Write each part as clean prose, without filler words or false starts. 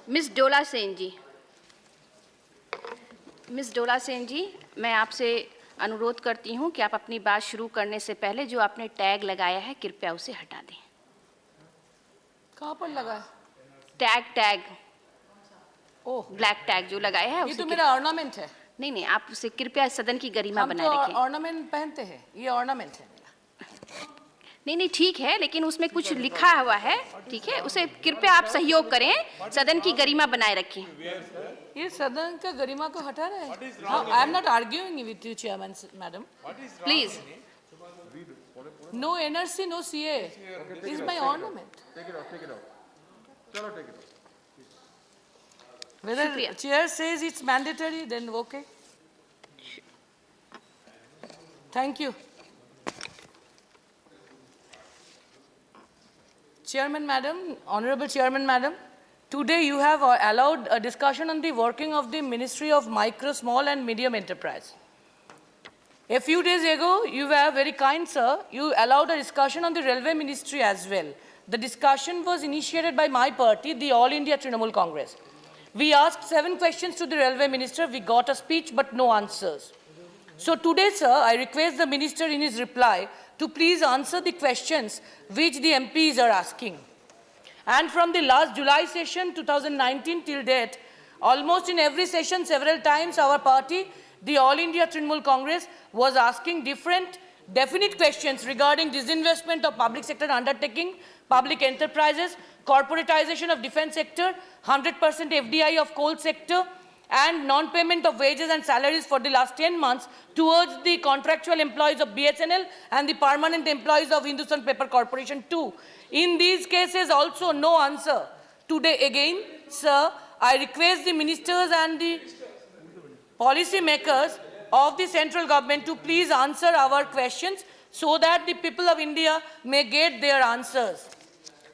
Miss Dola Sen जी, miss Dola Sen जी, मैं आपसे अनुरोध करती हूं कि आप अपनी बात शुरू करने से पहले जो आपने टैग लगाया है कृपया उसे हटा दें। कहाँ पर लगा है? टैग ओह, ब्लैक टैग जो लगाया है ये उसे तो मेरा ऑर्नामेंट है। नहीं, आप उसे कृपया सदन की गरिमा हम बनाए तो रखें। ऑर्नामेंट पहनते हैं, ये ऑर्नामेंट है मेरा। नहीं, ठीक है, लेकिन उसमें कुछ लिखा हुआ है, ठीक है, उसे कृपया आप सहयोग करें, सदन की गरिमा बनाए रखें। ये सदन का गरिमा को हटा रहे हैं। I am not arguing with you chairman madam. Please. No NRC, no CA. Is my ornament. Take it out. Chalo, take it out. Whether Shukriya. chair says it's mandatory, then okay. Thank you. Chairman Madam, Honorable Chairman Madam, today you have allowed a discussion on the working of the Ministry of Micro, Small and Medium Enterprise. A few days ago, you were very kind, sir. You allowed a discussion on the Railway Ministry as well. The discussion was initiated by my party, the All India Trinamool Congress. We asked 7 questions to the Railway Minister. We got a speech, but no answers. So today, sir, I request the Minister in his reply to please answer the questions which the MPs are asking. And from the last July session, 2019 till date, almost in every session, several times, our party, the All India Trinamool Congress, was asking different definite questions regarding disinvestment of public sector undertaking, public enterprises, corporatization of defense sector, 100% FDI of coal sector, and non-payment of wages and salaries for the last 10 months towards the contractual employees of BSNL and the permanent employees of Hindustan Paper Corporation too. In these cases also no answer. Today again, sir, I request the ministers and the policy makers of the central government to please answer our questions so that the people of India may get their answers.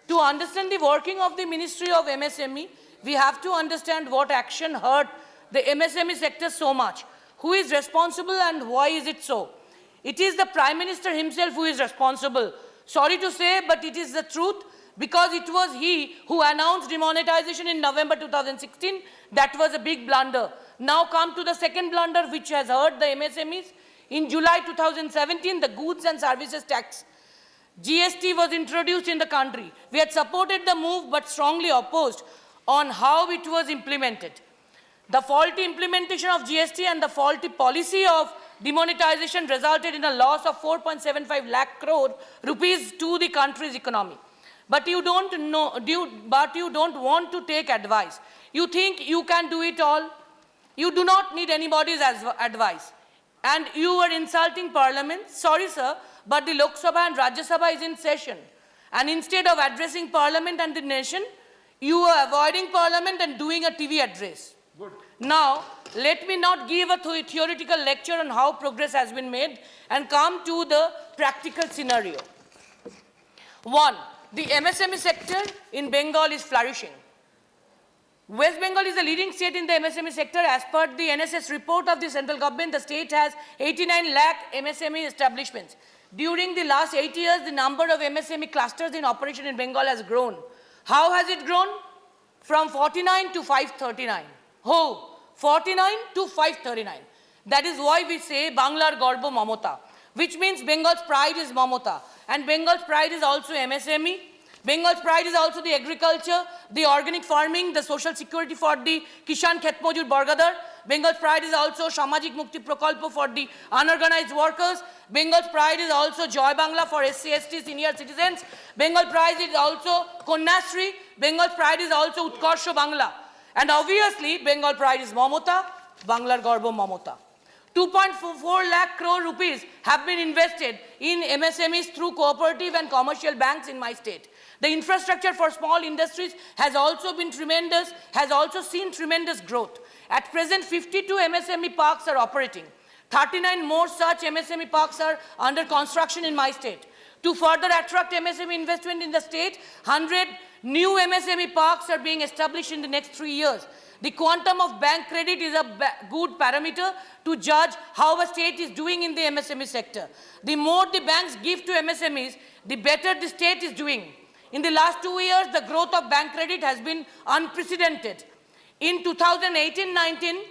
To understand the working of the Ministry of MSME, we have to understand what action hurt the MSME sector so much. Who is responsible and why is it so? It is the Prime Minister himself who is responsible. Sorry to say, but it is the truth, because it was he who announced demonetization in November 2016. That was a big blunder. Now come to the second blunder which has hurt the MSMEs. In July 2017, the Goods and Services Tax, GST, was introduced in the country. We had supported the move but strongly opposed on how it was implemented. The faulty implementation of GST and the faulty policy of demonetization resulted in a loss of 4.75 lakh crore rupees to the country's economy. But you don't want to take advice. You think you can do it all. You do not need anybody's advice. And you are insulting Parliament. Sorry, sir, but the Lok Sabha and Rajya Sabha is in session. And instead of addressing Parliament and the nation, you are avoiding Parliament and doing a TV address. Good. Now, let me not give a theoretical lecture on how progress has been made and come to the practical scenario. 1. The MSME sector in Bengal is flourishing. West Bengal is the leading state in the MSME sector. As per the NSS report of the central government, the state has 89 lakh MSME establishments. During the last 8 years, the number of MSME clusters in operation in Bengal has grown. How has it grown? From 49 to 539. Oh, 49 to 539. That is why we say Banglar Garbo Mamata, which means Bengal's pride is Mamata. And Bengal's pride is also MSME. Bengal's pride is also the agriculture, the organic farming, the social security for the Kishan Khet Mojur Bargadar. Bengal's pride is also Samajik Mukti Prokalpo for the unorganized workers. Bengal's pride is also Joy Bangla for SC/ST senior citizens. Bengal pride is also Konyasri. Bengal's pride is also Utkarsha Bangla. And obviously, Bengal pride is Mamata, Banglar Garbo Mamata. 2.4 lakh crore rupees have been invested in MSMEs through cooperative and commercial banks in my state. The infrastructure for small industries has also been tremendous, has also seen tremendous growth. At present, 52 MSME parks are operating. 39 more such MSME parks are under construction in my state. To further attract MSME investment in the state, 100 new MSME parks are being established in the next 3 years. The quantum of bank credit is a good parameter to judge how a state is doing in the MSME sector. The more the banks give to MSMEs, the better the state is doing. In the last 2 years, the growth of bank credit has been unprecedented. In 2018-19,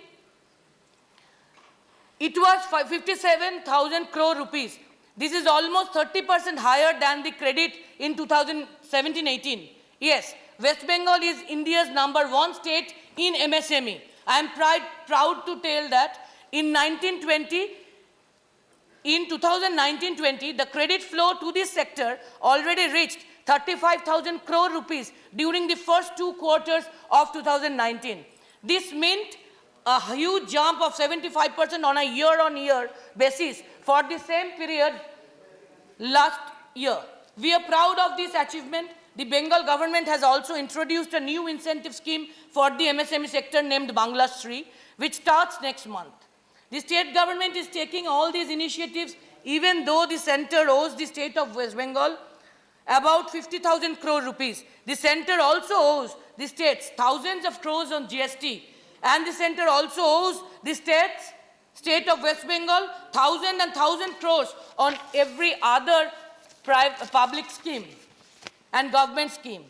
it was 57,000 crore rupees. This is almost 30% higher than the credit in 2017-18. Yes, West Bengal is India's #1 state in MSME. I am proud to tell that in 2019-20, the credit flow to this sector already reached 35,000 crore rupees during the first 2 quarters of 2019. This meant a huge jump of 75% on a year-on-year basis for the same period last year. We are proud of this achievement. The Bengal government has also introduced a new incentive scheme for the MSME sector named Bangla Shri, which starts next month. The state government is taking all these initiatives even though the center owes the state of West Bengal about 50,000 crore rupees. The center also owes the states thousands of crores on GST, and the center also owes the state of West Bengal 1,000 crores on every other public scheme and government scheme.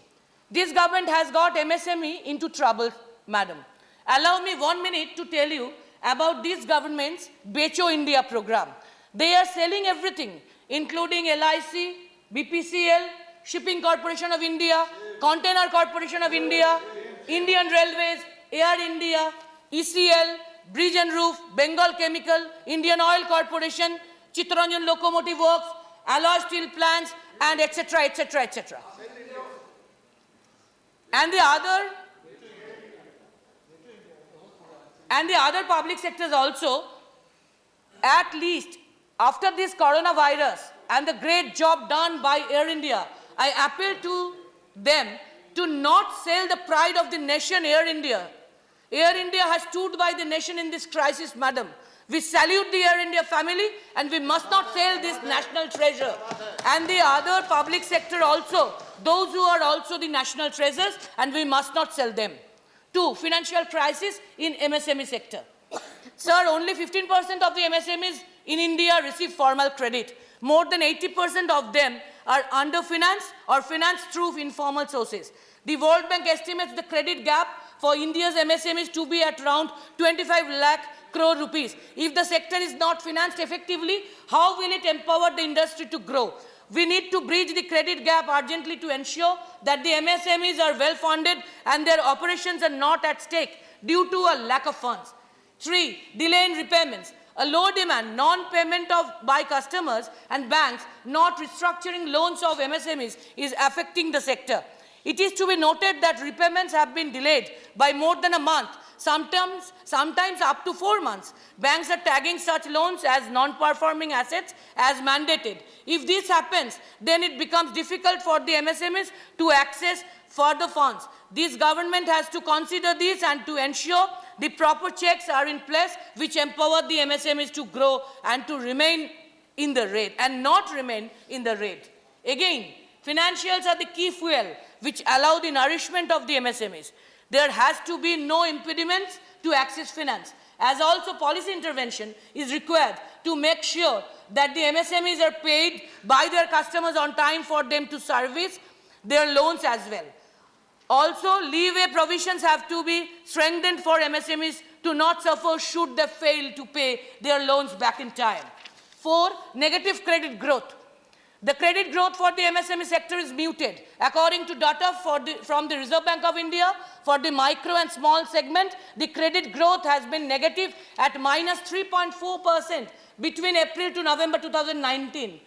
This government has got MSME into trouble, madam. Allow me 1 minute to tell you about this government's Becho India program. They are selling everything, including LIC, BPCL, Shipping Corporation of India, Container Corporation of India, Indian Railways, Air India, ECL, Bridge and Roof, Bengal Chemical, Indian Oil Corporation, Chittaranjan Locomotive Works, Alloy Steel Plants, and etc., etc., etc. And the other public sectors also, at least after this coronavirus and the great job done by Air India, I appeal to them to not sell the pride of the nation, Air India. Air India has stood by the nation in this crisis, madam. We salute the Air India family, and we must not sell this national treasure. And the other public sector also, those who are also the national treasures, and we must not sell them. 2, financial crisis in MSME sector. Sir, only 15% of the MSMEs in India receive formal credit. More than 80% of them are underfinanced or financed through informal sources. The World Bank estimates the credit gap for India's MSMEs to be at around 25 lakh crore rupees. If the sector is not financed effectively, how will it empower the industry to grow? We need to bridge the credit gap urgently to ensure that the MSMEs are well funded and their operations are not at stake due to a lack of funds. 3, delay in repayments. A low demand, non-payment by customers and banks not restructuring loans of MSMEs is affecting the sector. It is to be noted that repayments have been delayed by more than a month, sometimes up to 4 months. Banks are tagging such loans as non-performing assets as mandated. If this happens, then it becomes difficult for the MSMEs to access further funds. This government has to consider this and to ensure the proper checks are in place which empower the MSMEs to grow and to remain in the red and not remain in the red. Again, financials are the key fuel which allow the nourishment of the MSMEs. There has to be no impediments to access finance, as also policy intervention is required to make sure that the MSMEs are paid by their customers on time for them to service their loans as well. Also, leeway provisions have to be strengthened for MSMEs to not suffer should they fail to pay their loans back in time. 4, negative credit growth. The credit growth for the MSME sector is muted. According to data from the Reserve Bank of India, for the micro and small segment, the credit growth has been negative at -3.4% between April to November 2019.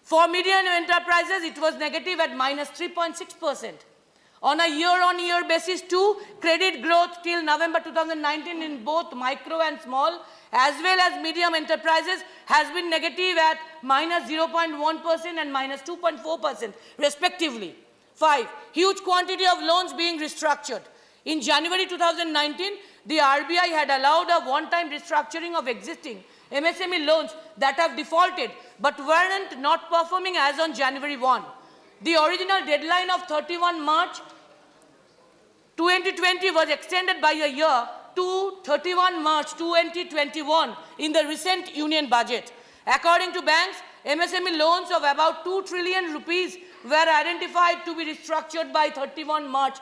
For medium enterprises, it was negative at -3.6%. On a year-on-year basis too, credit growth till November 2019 in both micro and small as well as medium enterprises has been negative at -0.1% and -2.4% respectively. 5, huge quantity of loans being restructured. In January 2019, the RBI had allowed a one-time restructuring of existing MSME loans that have defaulted but weren't not performing as on January 1. The original deadline of 31 March 2020 was extended by a year to 31 March 2021 in the recent union budget. According to banks, MSME loans of about 2 trillion rupees were identified to be restructured by 31 March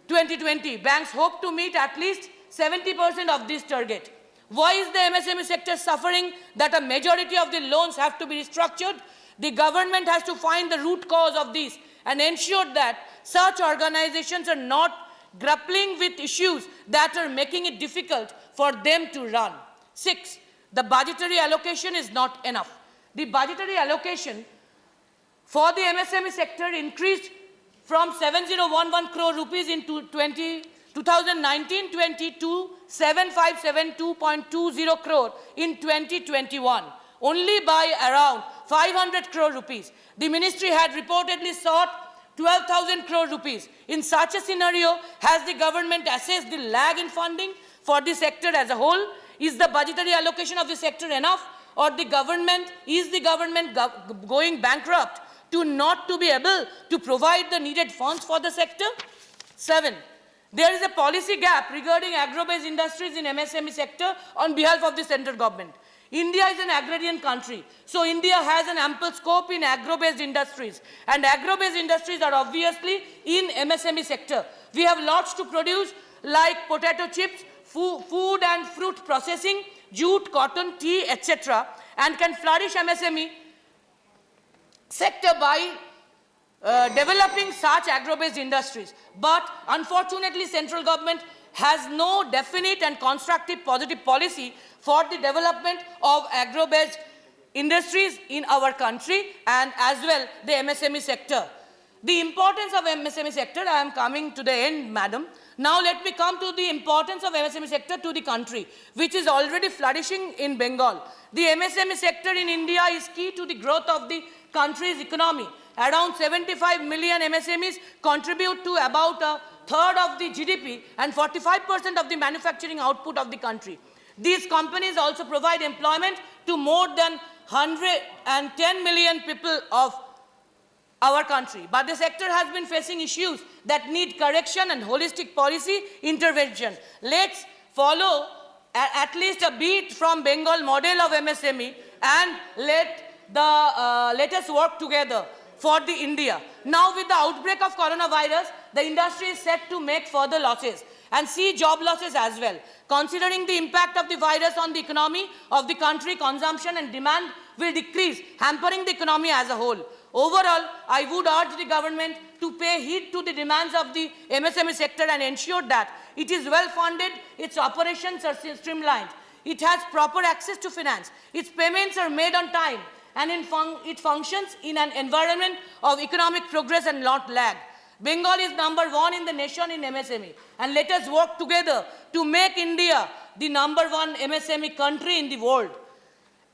2020. Banks hope to meet at least 70% of this target. Why is the MSME sector suffering that a majority of the loans have to be restructured? The government has to find the root cause of this and ensure that such organizations are not grappling with issues that are making it difficult for them to run. 6, the budgetary allocation is not enough. The budgetary allocation for the MSME sector increased from 7011 crore rupees in 2019-20 to 7572.20 crore in 2021, only by around 500 crore rupees. The ministry had reportedly sought 12,000 crore rupees. In such a scenario, has the government assessed the lag in funding for the sector as a whole? Is the budgetary allocation of the sector enough, or is the government going bankrupt to not to be able to provide the needed funds for the sector? 7, there is a policy gap regarding agro-based industries in MSME sector on behalf of the central government. India is an agrarian country, so India has an ample scope in agro-based industries, and agro-based industries are obviously in MSME sector. We have lots to produce like potato chips, food and fruit processing, jute, cotton, tea, etc., and can flourish MSME sector by developing such agro-based industries. But unfortunately, central government has no definite and constructive positive policy for the development of agro-based industries in our country, and as well the MSME sector. The importance of MSME sector, I am coming to the end, madam. Now let me come to the importance of MSME sector to the country, which is already flourishing in Bengal. The MSME sector in India is key to the growth of the country's economy. Around 75 million MSMEs contribute to about a third of the GDP and 45% of the manufacturing output of the country. These companies also provide employment to more than 110 million people of our country. But the sector has been facing issues that need correction and holistic policy intervention. Let's follow at least a beat from Bengal model of MSME, and let us work together for the India. Now with the outbreak of coronavirus, the industry is set to make further losses and see job losses as well. Considering the impact of the virus on the economy of the country, consumption and demand will decrease, hampering the economy as a whole. Overall, I would urge the government to pay heed to the demands of the MSME sector and ensure that it is well funded, its operations are streamlined, it has proper access to finance, its payments are made on time, and it functions in an environment of economic progress and not lag. Bengal is #1 in the nation in MSME, and let us work together to make India the #1 MSME country in the world.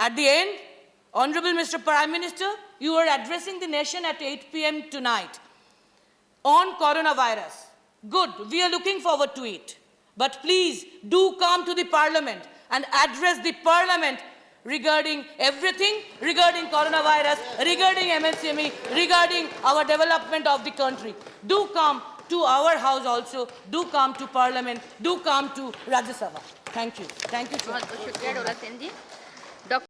At the end, Honorable Mr. Prime Minister, you are addressing the nation at 8 p.m. tonight on coronavirus. Good, we are looking forward to it. But please do come to the Parliament and address the Parliament regarding everything, regarding coronavirus, regarding MSME, regarding our development of the country. Do come to our house also, do come to Parliament, do come to Rajya Sabha. Thank you. Thank you, sir. बहुत बहुत शुक्रिया डोला सेन जी।